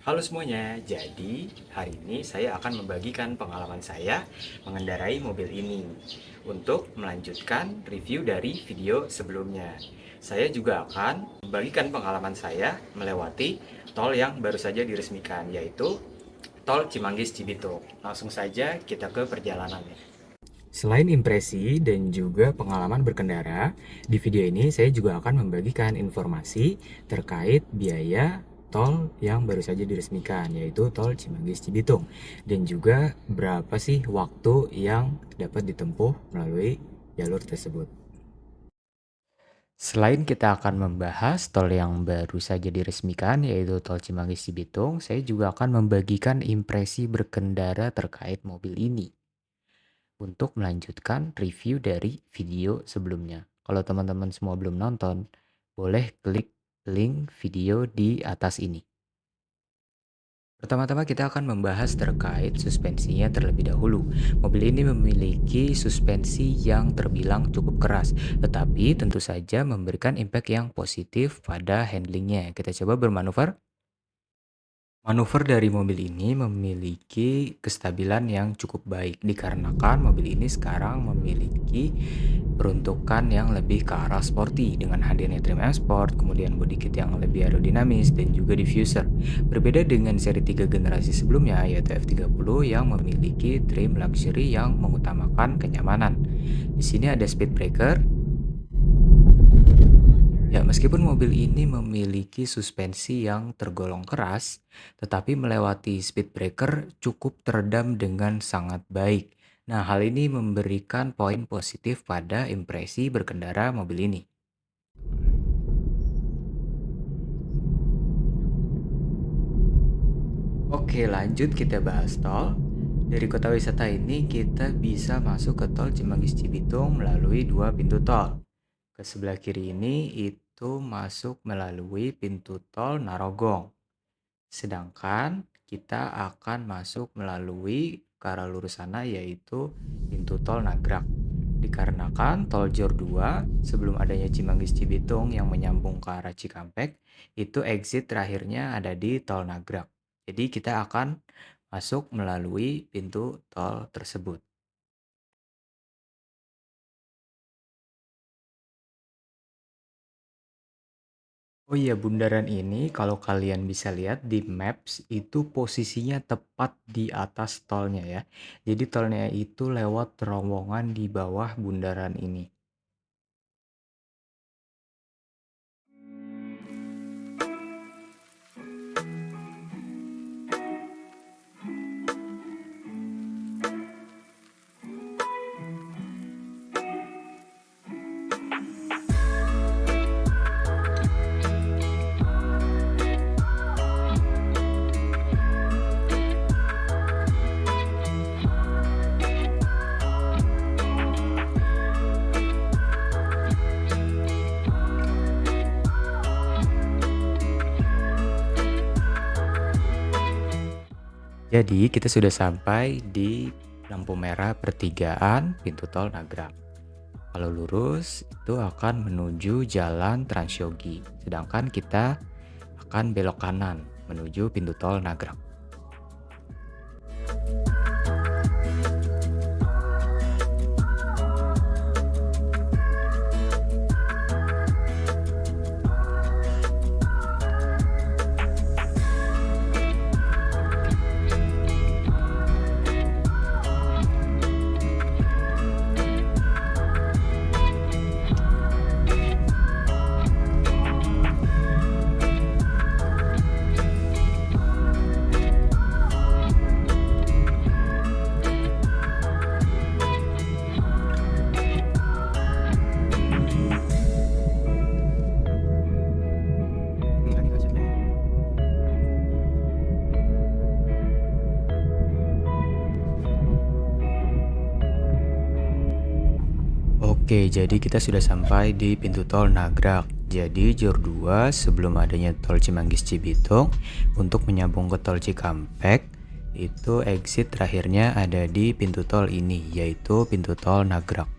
Halo semuanya, jadi hari ini saya akan membagikan pengalaman saya mengendarai mobil ini untuk melanjutkan review dari video sebelumnya. Saya juga akan membagikan pengalaman saya melewati tol yang baru saja diresmikan, yaitu tol Cimanggis Cibitung. Langsung saja kita ke perjalanannya. Selain impresi dan juga pengalaman berkendara, di video ini saya juga akan membagikan informasi terkait biaya tol yang baru saja diresmikan, yaitu tol Cimanggis Cibitung, dan juga berapa sih waktu yang dapat ditempuh melalui jalur tersebut. Selain kita akan membahas tol yang baru saja diresmikan, yaitu tol Cimanggis Cibitung, saya juga akan membagikan impresi berkendara terkait mobil ini untuk melanjutkan review dari video sebelumnya. Kalau teman-teman semua belum nonton, boleh klik link video di atas ini. Pertama-tama kita akan membahas terkait suspensinya terlebih dahulu. Mobil ini memiliki suspensi yang terbilang cukup keras, tetapi tentu saja memberikan impact yang positif pada handlingnya. Kita coba bermanuver. Manuver dari mobil ini memiliki kestabilan yang cukup baik dikarenakan mobil ini sekarang memiliki peruntukan yang lebih ke arah sporty dengan hadirnya trim M Sport, kemudian body kit yang lebih aerodinamis dan juga diffuser. Berbeda dengan seri 3 generasi sebelumnya yaitu F30 yang memiliki trim luxury yang mengutamakan kenyamanan. Di sini ada speed breaker. Ya, meskipun mobil ini memiliki suspensi yang tergolong keras, tetapi melewati speed breaker cukup teredam dengan sangat baik. Nah, hal ini memberikan poin positif pada impresi berkendara mobil ini. Oke, lanjut kita bahas tol. Dari kota wisata ini kita bisa masuk ke tol Cimanggis Cibitung melalui dua pintu tol. Ke sebelah kiri ini itu masuk melalui pintu tol Narogong. Sedangkan kita akan masuk melalui ke arah lurus sana yaitu pintu tol Nagrak. Dikarenakan tol Jor 2 sebelum adanya Cimanggis Cibitung yang menyambung ke arah Cikampek, itu exit terakhirnya ada di tol Nagrak. Jadi kita akan masuk melalui pintu tol tersebut. Oh iya, bundaran ini kalau kalian bisa lihat di Maps itu posisinya tepat di atas tolnya ya. Jadi tolnya itu lewat terowongan di bawah bundaran ini. Jadi kita sudah sampai di lampu merah pertigaan pintu tol Nagrak. Kalau lurus itu akan menuju jalan Transyogi. Sedangkan kita akan belok kanan menuju pintu tol Nagrak. Oke, jadi kita sudah sampai di pintu tol Nagrak. Jadi Jor 2 sebelum adanya tol Cimanggis Cibitung untuk menyambung ke tol Cikampek itu exit terakhirnya ada di pintu tol ini yaitu pintu tol Nagrak.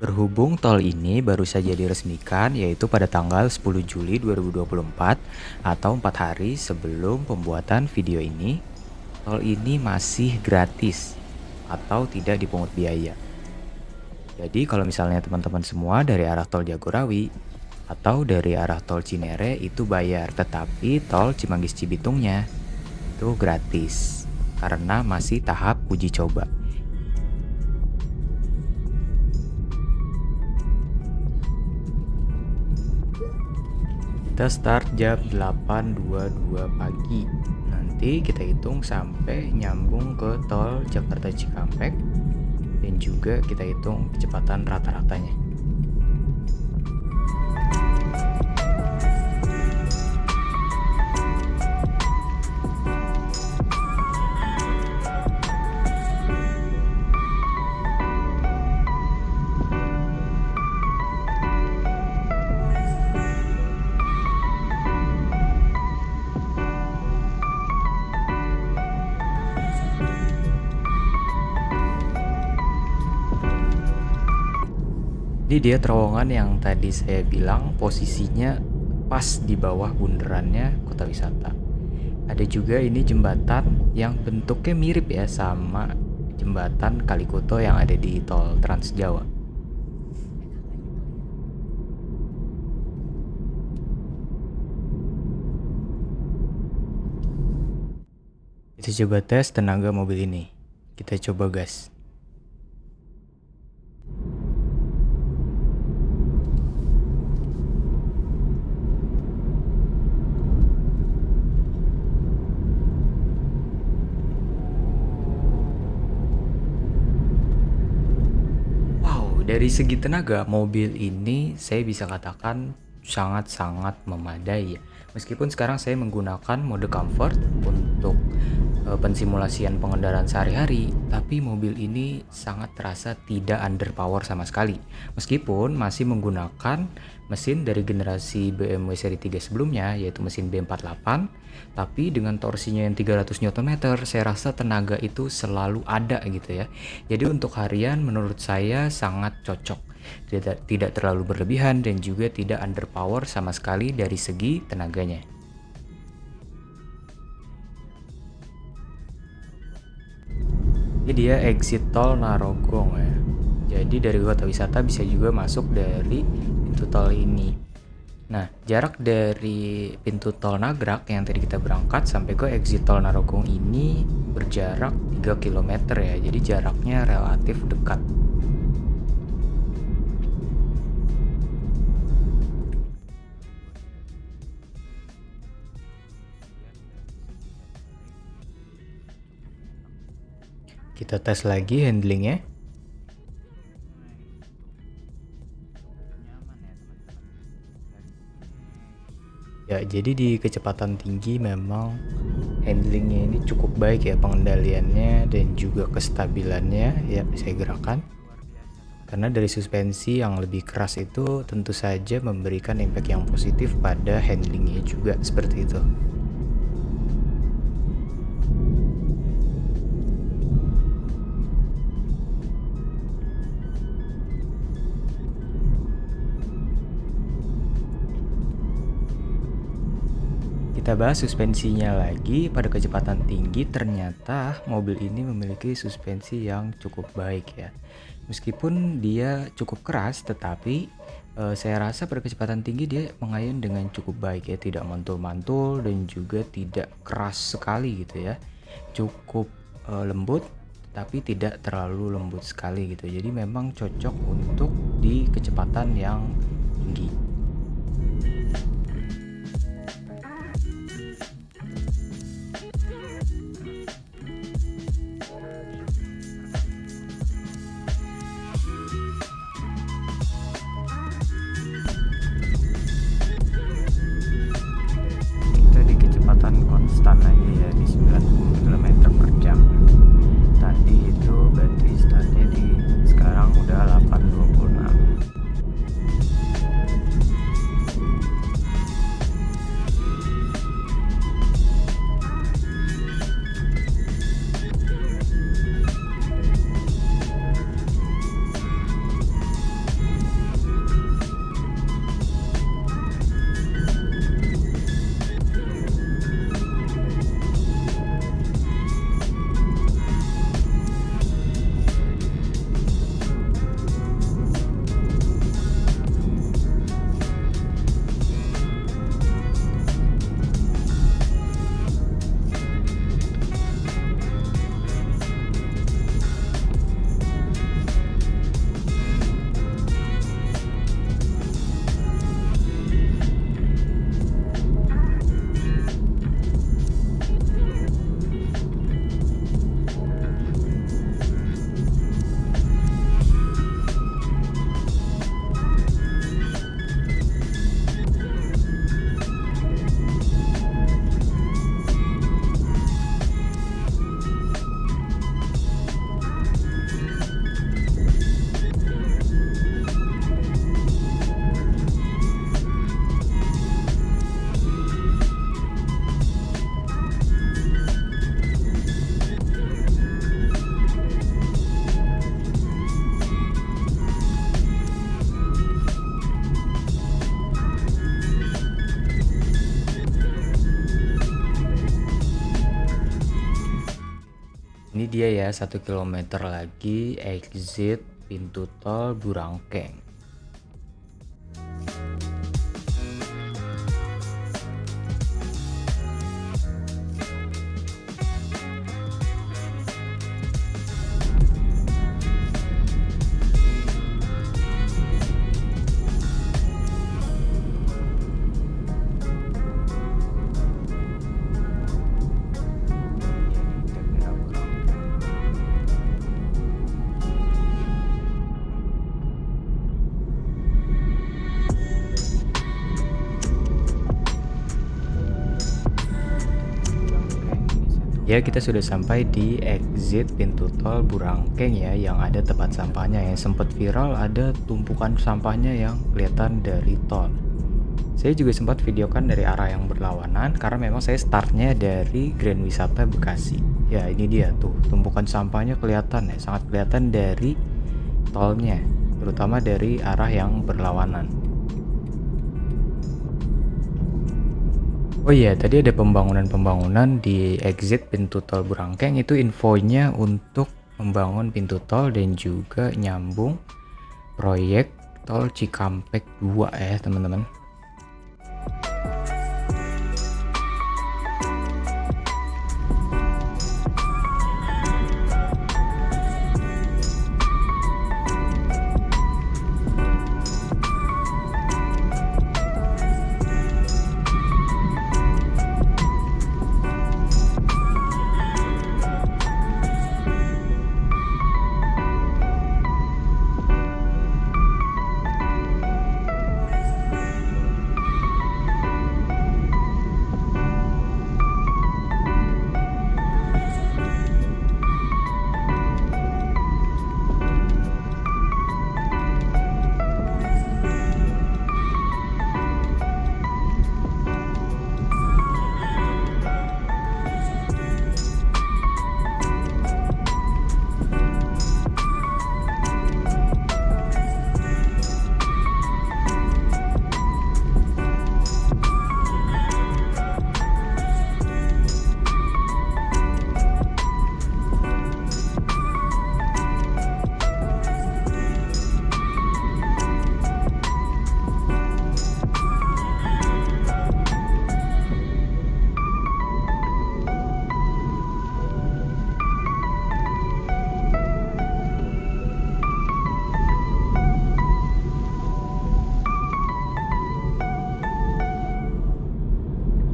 Berhubung tol ini baru saja diresmikan yaitu pada tanggal 10 Juli 2024 atau 4 hari sebelum pembuatan video ini, tol ini masih gratis atau tidak dipungut biaya. Jadi kalau misalnya teman-teman semua dari arah tol Jagorawi atau dari arah tol Cinere itu bayar, tetapi tol Cimanggis Cibitungnya itu gratis karena masih tahap uji coba. Kita start jam 8.22 pagi. Nanti kita hitung sampai nyambung ke tol Jakarta Cikampek dan juga kita hitung kecepatan rata-ratanya. Jadi dia terowongan yang tadi saya bilang posisinya pas di bawah bundarannya Kota Wisata. Ada juga ini jembatan yang bentuknya mirip ya sama jembatan Kalikuto yang ada di tol Trans Jawa. Kita coba tes tenaga mobil ini. Kita coba gas. Dari segi tenaga, mobil ini saya bisa katakan sangat-sangat memadai ya. Meskipun sekarang saya menggunakan mode comfort untuk pensimulasian pengendaraan sehari-hari, tapi mobil ini sangat terasa tidak underpower sama sekali. Meskipun masih menggunakan mesin dari generasi BMW seri 3 sebelumnya, yaitu mesin B48, tapi dengan torsinya yang 300 Nm, saya rasa tenaga itu selalu ada gitu ya. Jadi untuk harian menurut saya sangat cocok. Tidak terlalu berlebihan dan juga tidak underpower sama sekali dari segi tenaganya. Ini dia exit tol Narogong ya. Jadi dari Kota Wisata bisa juga masuk dari pintu tol ini. Nah, jarak dari pintu tol Nagrak yang tadi kita berangkat sampai ke exit tol Narogong ini berjarak 3 km ya. Jadi jaraknya relatif dekat. Kita tes lagi handlingnya. Ya, jadi di kecepatan tinggi memang handlingnya ini cukup baik ya, pengendaliannya dan juga kestabilannya ya saya gerakan. Karena dari suspensi yang lebih keras itu tentu saja memberikan impact yang positif pada handlingnya juga seperti itu. Kita bahas suspensinya lagi. Pada kecepatan tinggi ternyata mobil ini memiliki suspensi yang cukup baik ya. Meskipun dia cukup keras, tetapi saya rasa pada kecepatan tinggi dia mengayun dengan cukup baik ya, tidak mantul-mantul dan juga tidak keras sekali gitu ya. Cukup lembut tapi tidak terlalu lembut sekali gitu. Jadi memang cocok untuk di kecepatan yang tinggi. Konstan aja ya di 90 km per jam. Tadi itu battery startnya di sekarang udah 826. ini dia ya, 1 kilometer lagi exit pintu tol Burangkeng. Ya, kita sudah sampai di exit pintu tol Burangkeng ya, yang ada tempat sampahnya. Yang sempat viral ada tumpukan sampahnya yang kelihatan dari tol. Saya juga sempat videokan dari arah yang berlawanan karena memang saya startnya dari Grand Wisata Bekasi. Ya, ini dia tuh, tumpukan sampahnya kelihatan ya, sangat kelihatan dari tolnya, terutama dari arah yang berlawanan. Oh iya, tadi ada pembangunan-pembangunan di exit pintu tol Burangkeng, itu infonya untuk membangun pintu tol dan juga nyambung proyek tol Cikampek 2 ya teman-teman.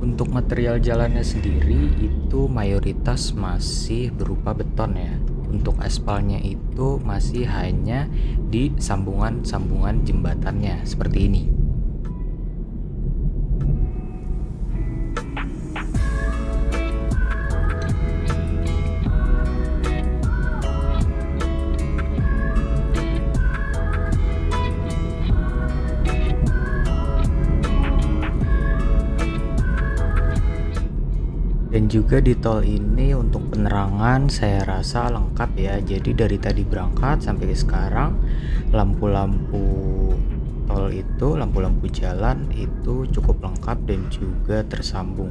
Untuk material jalannya sendiri itu mayoritas masih berupa beton ya. Untuk aspalnya itu masih hanya di sambungan-sambungan jembatannya seperti ini. Dan juga di tol ini untuk penerangan saya rasa lengkap ya. Jadi dari tadi berangkat sampai sekarang lampu-lampu tol itu, lampu-lampu jalan itu cukup lengkap dan juga tersambung.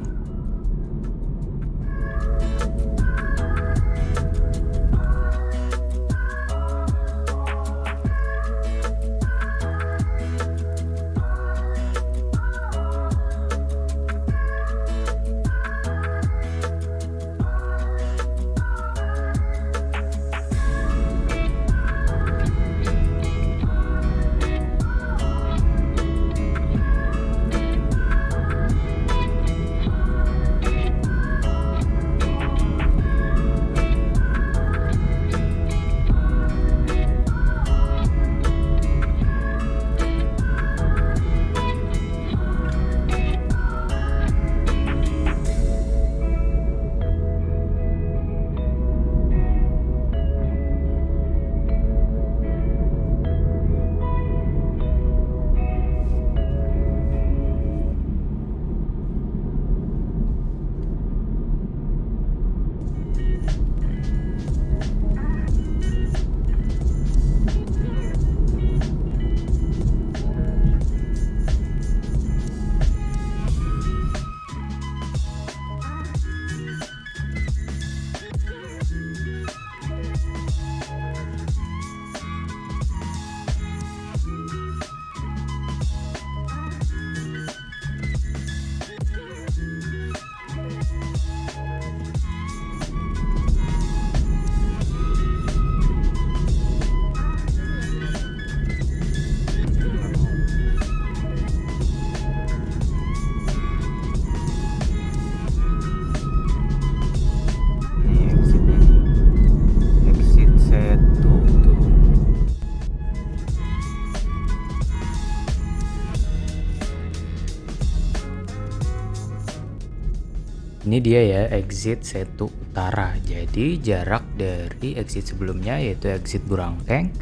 Ini dia ya exit Setu Utara. Jadi jarak dari exit sebelumnya yaitu exit Burangkeng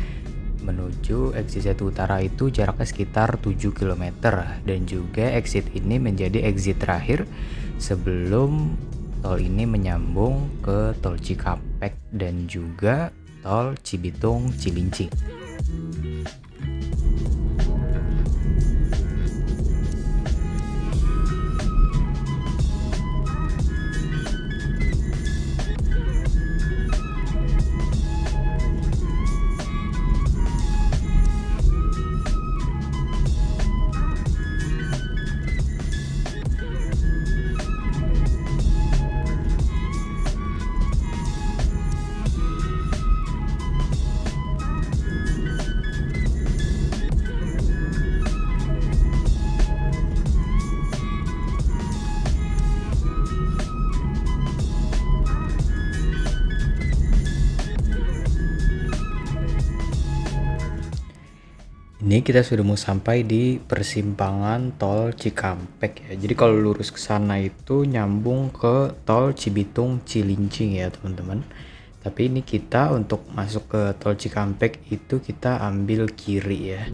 menuju exit Setu Utara itu jaraknya sekitar 7 kilometer, dan juga exit ini menjadi exit terakhir sebelum tol ini menyambung ke tol Cikampek dan juga tol Cibitung Cilincing. Ini kita sudah mau sampai di persimpangan tol Cikampek ya. Jadi kalau lurus ke sana itu nyambung ke tol Cibitung Cilincing ya teman-teman. Tapi ini kita untuk masuk ke tol Cikampek itu kita ambil kiri ya.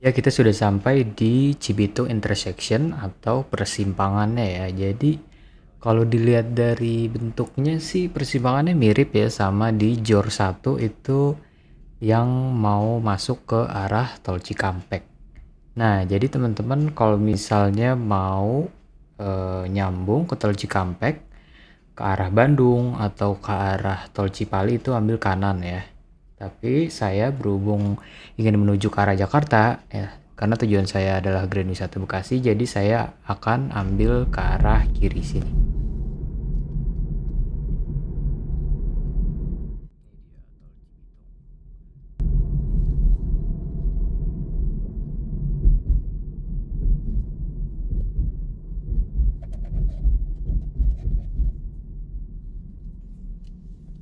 Ya, kita sudah sampai di Cibitung Intersection atau persimpangannya ya. Jadi kalau dilihat dari bentuknya sih persimpangannya mirip ya sama di Jor 1 itu yang mau masuk ke arah tol Cikampek. Nah, jadi teman-teman kalau misalnya mau nyambung ke tol Cikampek ke arah Bandung atau ke arah tol Cipali itu ambil kanan ya. Tapi saya berhubung ingin menuju ke arah Jakarta ya, karena tujuan saya adalah Grand Wisata Bekasi, jadi saya akan ambil ke arah kiri sini.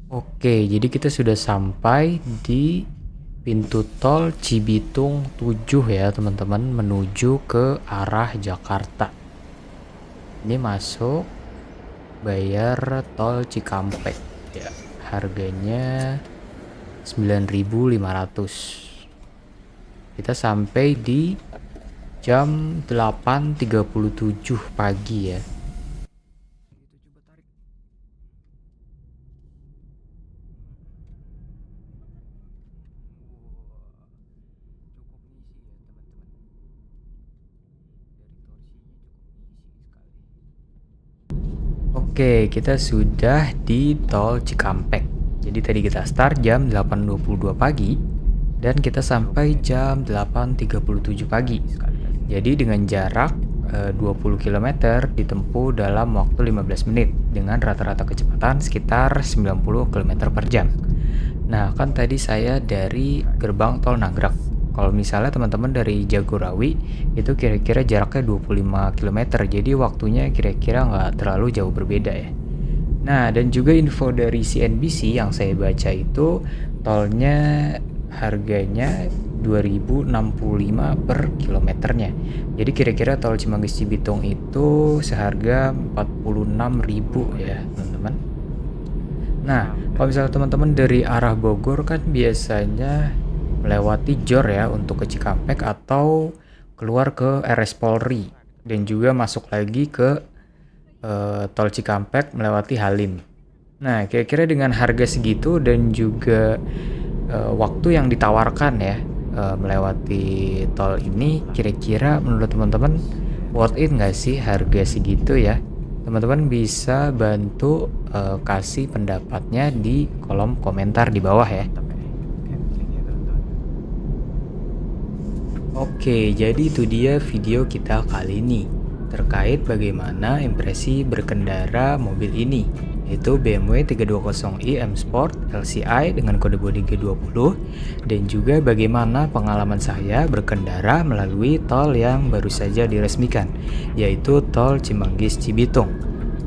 Oke, jadi kita sudah sampai di pintu tol Cibitung 7 ya teman-teman, menuju ke arah Jakarta. Ini masuk bayar tol Cikampek ya. Harganya 9.500. Kita sampai di jam 8.37 pagi ya. Oke, kita sudah di tol Cikampek. Jadi tadi kita start jam 8.22 pagi dan kita sampai jam 8.37 pagi. Jadi dengan jarak 20 km ditempuh dalam waktu 15 menit dengan rata-rata kecepatan sekitar 90 km per jam. Nah, kan tadi saya dari gerbang tol Nagrag. Kalau misalnya teman-teman dari Jagorawi itu kira-kira jaraknya 25 km, jadi waktunya kira-kira nggak terlalu jauh berbeda ya. Nah, dan juga info dari CNBC yang saya baca itu tolnya harganya 2065 per kilometernya. Jadi kira-kira tol Cimanggis Cibitung itu seharga 46.000 ya teman-teman. Nah, kalau misalnya teman-teman dari arah Bogor kan biasanya melewati Jor ya untuk ke Cikampek atau keluar ke RS Polri dan juga masuk lagi ke tol Cikampek melewati Halim. Nah, kira-kira dengan harga segitu dan juga waktu yang ditawarkan ya melewati tol ini, kira-kira menurut teman-teman worth it nggak sih harga segitu ya? Teman-teman bisa bantu kasih pendapatnya di kolom komentar di bawah ya. Oke, jadi itu dia video kita kali ini terkait bagaimana impresi berkendara mobil ini, yaitu BMW 320i M Sport LCI dengan kode bodi G20, dan juga bagaimana pengalaman saya berkendara melalui tol yang baru saja diresmikan, yaitu tol Cimanggis Cibitung.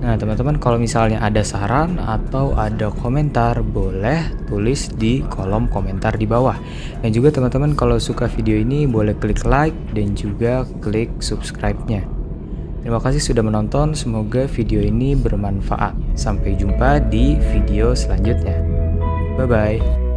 Nah, teman-teman, kalau misalnya ada saran atau ada komentar, boleh tulis di kolom komentar di bawah. Dan juga teman-teman, kalau suka video ini boleh klik like dan juga klik subscribe-nya. Terima kasih sudah menonton, semoga video ini bermanfaat. Sampai jumpa di video selanjutnya. Bye-bye.